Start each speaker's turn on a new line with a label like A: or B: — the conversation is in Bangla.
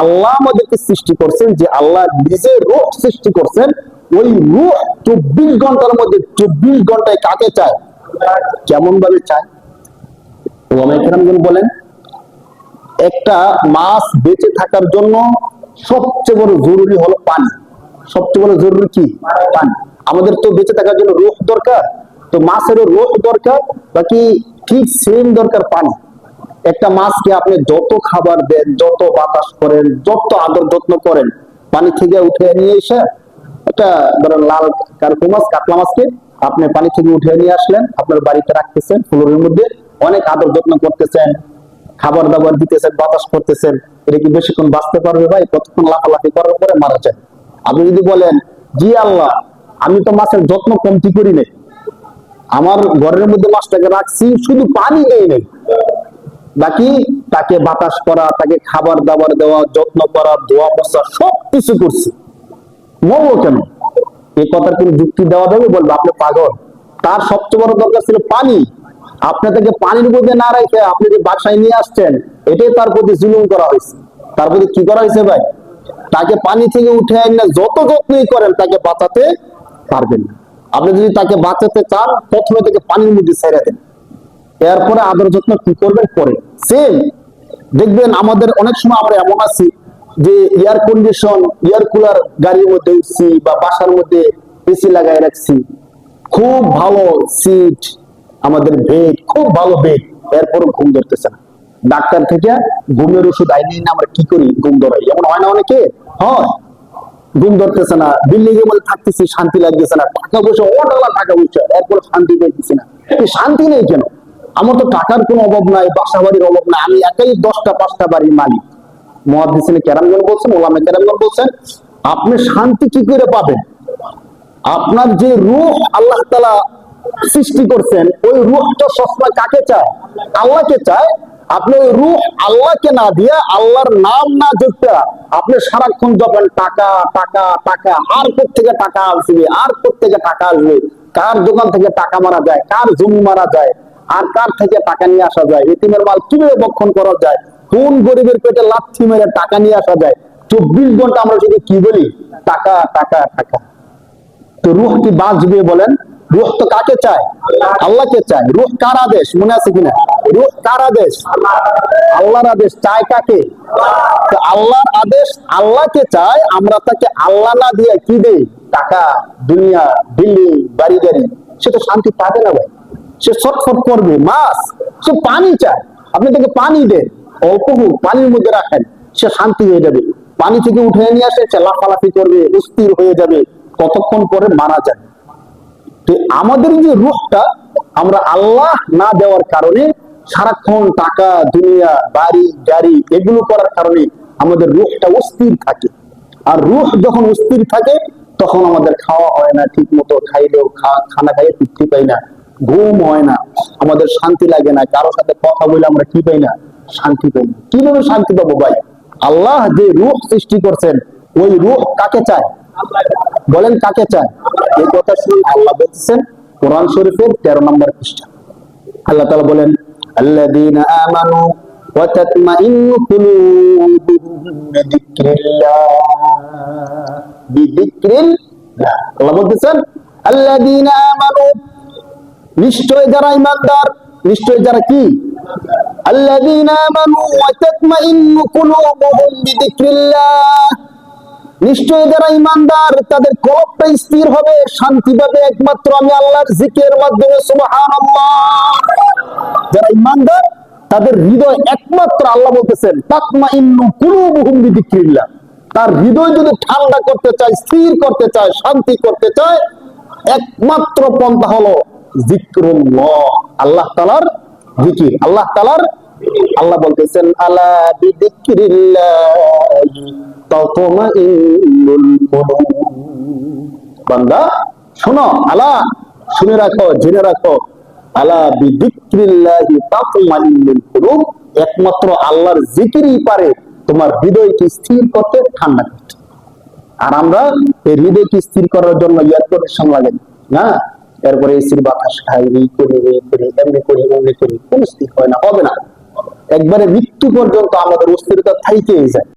A: আল্লাহ আমাদেরকে সৃষ্টি করছেন, যে আল্লাহ নিজে রূহ সৃষ্টি করছেন, ওই রূহ 24 ঘন্টার মধ্যে 24 ঘন্টায় কাকে চায়, কেমন ভাবে চায়? ওলামায়ে কেরামগণ বলেন, একটা মাছ বেঁচে থাকার জন্য সবচেয়ে বড় জরুরি হলো পানি। সবচেয়ে বড় জরুরি কি? পানি। আমাদের তো বেঁচে থাকার জন্য রূহ দরকার, তো মাছেরও রূহ দরকার, বাকি ঠিক সেম দরকার পানি। একটা মাছকে আপনি যত খাবার দেন, যত বাতাস করেন, যত আদর যত্ন করেন, পানি থেকে উঠে নিয়ে এসে, একটা ধরেন লাল কার্পো মাছ, কাতলা মাছকে আপনি পানি থেকে উঠে নিয়ে আসলেন, আপনার বাড়িতে রাখতেছেন, ফ্লোরের মধ্যে অনেক আদর যত্ন করতেছেন, খাবার দাবার দিতেছেন, বাতাস করতেছেন, এটা কি বেশিক্ষণ বাঁচতে পারবে ভাই? কতক্ষণ লাফালাফি করার পরে মারা যায়। আপনি যদি বলেন, জি আল্লাহ, আমি তো মাছের যত্ন কমতি করি নাই, আমার ঘরের মধ্যে মাছটাকে রাখছি, শুধু পানি দেই নাই, বাকি তাকে বাতাস করা, তাকে খাবার দাবার দেওয়া, যত্ন করা, ধোয়া পোছা সবকিছু করছি, মরবো কেন? এই কথার কোন যুক্তি দেওয়া যাবে? বলবো আপনি পাগল। তার সবচেয়ে বড় দরকার ছিল পানি। আপনি তাকে পানির মধ্যে না রেখে আপনি যে বাসায় নিয়ে আসছেন, এটাই তার প্রতি জুলুম করা হয়েছে। তার প্রতি কি করা হয়েছে ভাই? তাকে পানি থেকে উঠে আইন যত যত্নই করেন, তাকে বাঁচাতে পারবেন না। আপনি যদি তাকে বাঁচাতে চান, প্রথমে তাকে পানির মধ্যে ছেড়ে দেন, এরপরে আদর যত্ন কি করবেন পরে। সেম দেখবেন আমাদের অনেক সময় আমরা এমন আছি যে এয়ার কন্ডিশন, এয়ার কুলার গাড়ির মধ্যে উঠছি বা বাসার মধ্যে এসি লাগাই রাখছি, খুব ভালো সিট, আমাদের বেড, খুব ভালো বেড, এরপর ঘুম ধরতেছে না। ডাক্তার থেকে ঘুমের ওষুধ আইনি না, আমরা কি করি? ঘুম ধরাই। এমন হয় না অনেকে? হয়। ঘুম ধরতেছে না, বিল্ডিং এর মধ্যে থাকতেছি, শান্তি লাগতেছে না, টাকা পয়সা অডালা টাকা পয়সা, এরপর শান্তি পাইতেছি না। এই শান্তি নেই কেন? আমার তো টাকার কোনো অভাব নাই, বাসা বাড়ির অভাব নাই, আমি একাই 10টা 5টা বাড়ির মালিক। মুহাদ্দিসিনে কেরামগণ বলছেন, ওলামায়ে কেরামগণ বলছেন, আপনি শান্তি কি করে পাবেন? আপনার যে রূহ আল্লাহ তাআলা সৃষ্টি করছেন, ওই রূহটা সবসময় কাকে চায়? আল্লাহকে চায়। আপনি ওই রূহ আল্লাহকে না দিয়ে, আল্লাহর নাম না জপতে আপনি সারাক্ষণ জপেন টাকা টাকা টাকা, আর কোত্থেকে টাকা আসবে, আর কোত্থেকে টাকা আসবে, কার দোকান থেকে টাকা মারা যায়, কার জমি মারা যায়, আর কার থেকে টাকা নিয়ে আসা যায়, এতিমের মাল কিভাবে বক্ষণ করা যায়, কোন গরিবের পেটে লাথি মেরে টাকা নিয়ে আসা যায়। 24 ঘন্টা আমরা যদি কি বলি? টাকা টাকা টাকা। তো রূহ কি বাঁচবে বলেন? রূহ তো কাকে চায়? আল্লাহকে চায়। রূহ কার আদেশ? মনে আছে কিনা? রূহ কার আদেশ? আল্লাহর আদেশ। চায় কাকে? তো আল্লাহর আদেশ আল্লাহকে চায়, আমরা তাকে আল্লাহ না দিয়ে কি দেই? টাকা, দুনিয়া, বিল্ডিং, বাড়ি গাড়ি। সে তো শান্তি পাবে না ভাই, সে ছটফট করবে। মাছ, সে পানি চায়, আপনি তাকে পানি দেন, অল্প হোক পানির মধ্যে রাখেন, সে শান্তি হয়ে যাবে। পানি থেকে উঠে নিয়ে আসে, সে লাফালাফি করবে, অস্থির হয়ে যাবে, কতক্ষণ পরে মারা যায়। তো আমাদের যে রূহটা, আমরা আল্লাহ না দেওয়ার কারণে, সারাক্ষণ টাকা, দুনিয়া, বাড়ি গাড়ি এগুলো করার কারণে আমাদের রূহটা অস্থির থাকে। আর রূহ যখন অস্থির থাকে, তখন আমাদের খাওয়া হয় না ঠিক মতো, খাইলেও খানা খাইয়ে তৃপ্তি পাই না, ঘুম হয় না, আমাদের শান্তি লাগে না, কারোর সাথে কথা বলে আমরা কি পাই না? শান্তি পাই না। কিভাবে শান্তি পাবো ভাই? আল্লাহ যে রূহ সৃষ্টি করছেন, ওই রূহ কাকে চায়? বলেন কাকে চায়? এই কথা শুনে আল্লাহ বলতেছেন কোরআন শরীফের 13 নম্বর পৃষ্ঠা। আল্লাহ তাআলা বলেন, আল্লাযীনা আমানু ওয়া তাতমাইন্নু কুলুবুহুম বিযিকরিল্লাহ। আল্লাহ বলতেছেন, আল্লাযীনা আমানু, নিশ্চয় যারা ঈমানদার, নিশ্চয় যারা কি? আল্লাযীনা আমানু ওয়া তাতমাইন্নু কুলুবুহুম বিযিকরিল্লাহ, নিশ্চয় যারা ঈমানদার, তাদের কলবটা স্থির হবে, শান্তি পাবে একমাত্র আমি আল্লাহর জিকিরের মাধ্যমে। সুবহানাল্লাহ। যারা ঈমানদার, তাদের হৃদয় একমাত্র, আল্লাহ বলতেছেন, তাতমাইন্নু কুলুবুহুম বিযিকরিল্লাহ, তার হৃদয় যদি ঠান্ডা করতে চায়, স্থির করতে চায়, শান্তি করতে চায়, একমাত্র পন্থা হলো যিকরুল্লাহ, আল্লাহ তাআলার জিকির। আল্লাহ তাআলার, আল্লাহ বলতেছেন, আলা বিযিকরিল্লাহি তাতমাইন্নুল কুলুব। বান্দা শোনো, আলা, শুনে রাখো, জেনে রাখো, আলা বিযিকরিল্লাহি তাতমাইন্নুল কুলুব, একমাত্র আল্লাহর জিকিরই পারে তোমার হৃদয়কে স্থির করতে, ঠান্ডা করতে। আর আমরা এই হৃদয়কে স্থির করার জন্য এয়ার কন্ডিশন লাগে না, এরপরে এসির বাতাস খাই, এই করি, এই করি, এমনি করি, অমনি করি, কোন স্থির হয় না, হবে না। একবারে মৃত্যু পর্যন্ত আমাদের অস্থিরতা থাইকেই যায়।